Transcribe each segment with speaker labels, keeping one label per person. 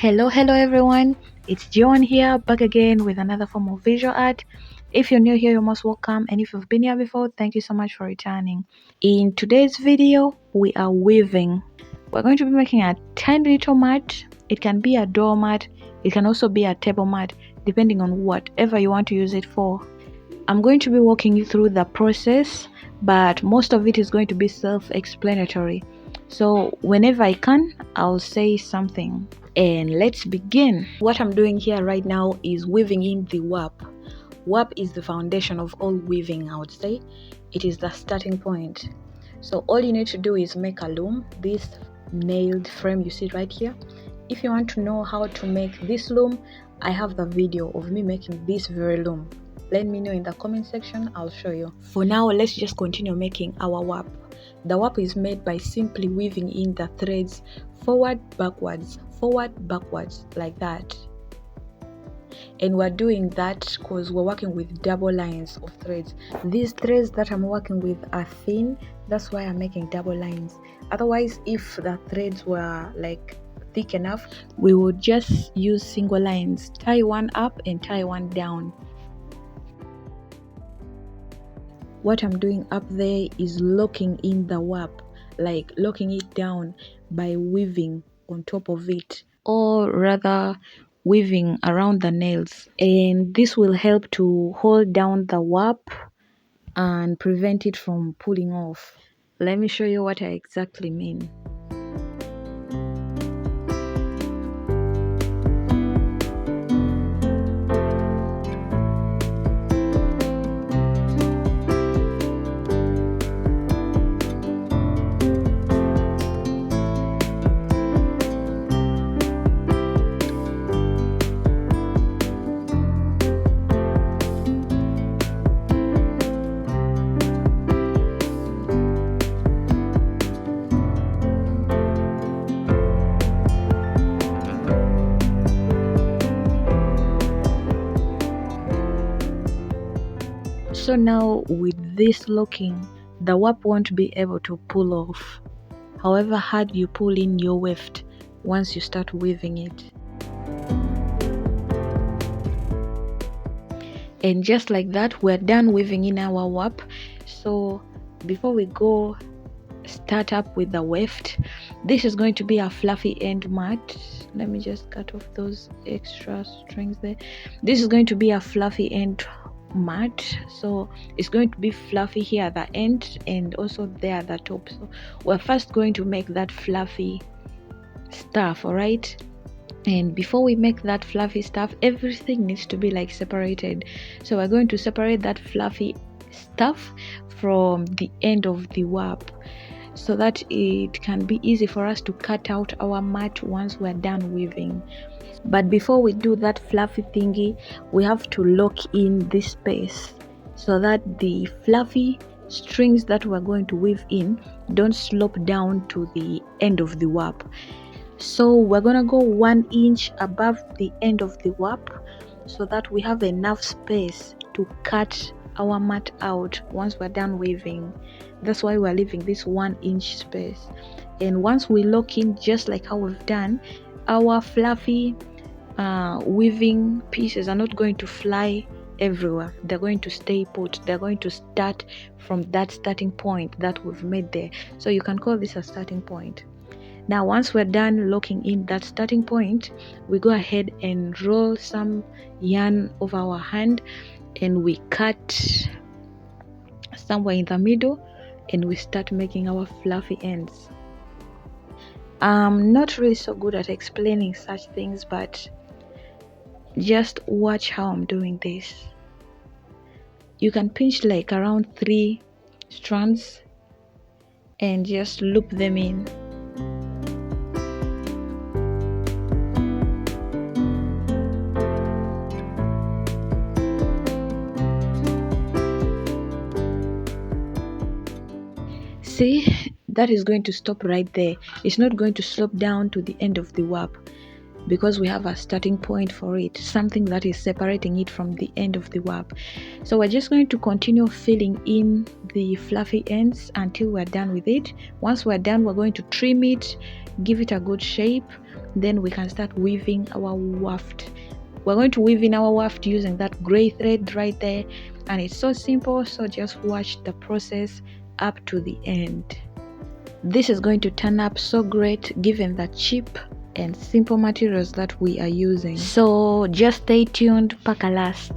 Speaker 1: Hello everyone, it's Joan here, back again with another form of visual art. If you're new here, you're most welcome, and if you've been here before, thank you so much for returning. In today's video, we are weaving. We're going to be making a tiny little mat. It can be a door mat, it can also be a table mat, depending on whatever you want to use it for. I'm going to be walking you through the process, but most of it is going to be self-explanatory. So whenever I can, I'll say something. And let's begin. What I'm doing here right now is weaving in the warp. Warp is the foundation of all weaving, I would say. It is the starting point. So all you need to do is make a loom, this nailed frame you see right here. If you want to know how to make this loom, I have the video of me making this very loom. Let me know in the comment section, I'll show you. For now, let's just continue making our warp. The warp is made by simply weaving in the threads forward, backwards, like that. And we're doing that because we're working with double lines of threads. These threads that I'm working with are thin, that's why I'm making double lines. Otherwise, if the threads were like thick enough, we would just use single lines, tie one up and tie one down. What I'm doing up there is locking in the warp, like locking it down by weaving on top of it, or rather weaving around the nails, and this will help to hold down the warp and prevent it from pulling off. Let me show you what I exactly mean. So now with this locking, the warp won't be able to pull off, however hard you pull in your weft once you start weaving it. And just like that, we're done weaving in our warp. So before we go start up with the weft, this is going to be a fluffy end mat. Let me just cut off those extra strings there. This is going to be a fluffy end mat, so it's going to be fluffy here at the end and also there at the top. So we're first going to make that fluffy stuff, all right? And before we make that fluffy stuff, everything needs to be like separated. So we're going to separate that fluffy stuff from the end of the warp, so that it can be easy for us to cut out our mat once we're done weaving. But before we do that fluffy thingy, we have to lock in this space so that the fluffy strings that we're going to weave in don't slope down to the end of the warp. So we're gonna go 1 inch above the end of the warp so that we have enough space to cut our mat out once we're done weaving. That's why we're leaving this 1 inch space. And once we lock in, just like how we've done, our fluffy weaving pieces are not going to fly everywhere. They're going to stay put. They're going to start from that starting point that we've made there. So you can call this a starting point. Now once we're done locking in that starting point, we go ahead and roll some yarn over our hand and we cut somewhere in the middle and we start making our fluffy ends. I'm not really so good at explaining such things, but just watch how I'm doing this. You can pinch like around 3 strands and just loop them in. See, that is going to stop right there. It's not going to slope down to the end of the warp because we have a starting point for it, something that is separating it from the end of the warp. So we're just going to continue filling in the fluffy ends until we're done with it. Once we're done, we're going to trim it, give it a good shape, then we can start weaving our weft. We're going to weave in our weft using that gray thread right there, and it's so simple. So just watch the process up to the end. This is going to turn up so great given the cheap and simple materials that we are using. So just stay tuned mpaka last.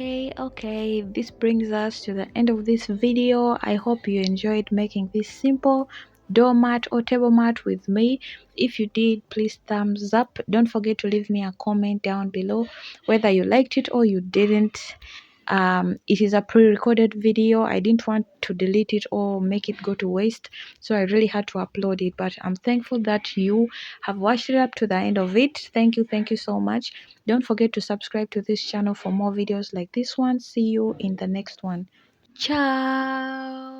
Speaker 1: Okay, this brings us to the end of this video. I hope you enjoyed making this simple doormat or table mat with me. If you did, please thumbs up. Don't forget to leave me a comment down below whether you liked it or you didn't. It is a pre-recorded video. I didn't want to delete it or make it go to waste, so I really had to upload it, but I'm thankful that you have watched it up to the end of it. Thank you so much. Don't forget to subscribe to this channel for more videos like this one. See you in the next one. Ciao.